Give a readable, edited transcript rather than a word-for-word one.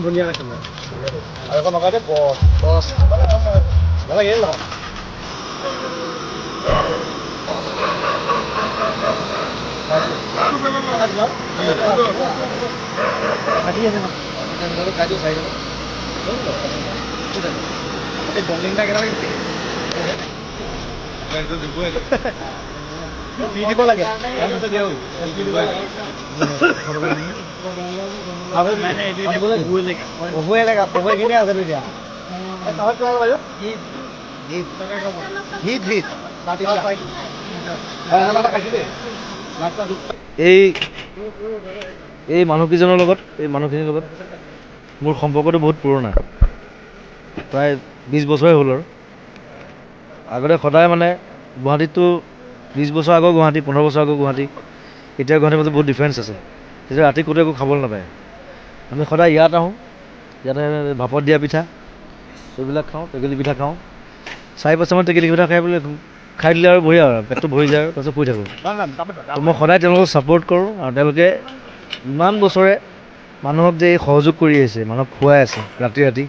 ধুনীয়া আছে আৰু এখন লগাই দে বছ বছ নালাগে লগাম কাটি আছে না কাটি চাই এই বলিংটা কেটা লাগে দিব লাগে এই মানুহকেইজনৰ লগত মোৰ সম্পৰ্কটো বহুত পুৰণা প্ৰায় 20 বছৰে হ'ল আৰু আগতে সদায় মানে গুৱাহাটীততো 20 বছৰ আগৰ গুৱাহাটী 15 বছৰ আগৰ গুৱাহাটী এতিয়া গুৱাহাটীৰ মাজত বহুত ডিফাৰেঞ্চ আছে তেতিয়া ৰাতি ক'তো একো খাবলৈ নাপায় আমি সদায় ইয়াত আহোঁ ইয়াতে ভাপত দিয়া পিঠা এইবিলাক খাওঁ টেকেলি পিঠা খাওঁ 4-5টামান টেকেলি পিঠা খাই দিলে আৰু বঢ়িয়া আৰু পেটটো ভৰি যায় আৰু তাৰপিছত শুই থাকোঁ মই সদায় তেওঁলোকক ছাপোৰ্ট কৰোঁ আৰু তেওঁলোকে ইমান বছৰে মানুহক যে সহযোগ কৰি আহিছে মানুহক খুৱাই আছে ৰাতি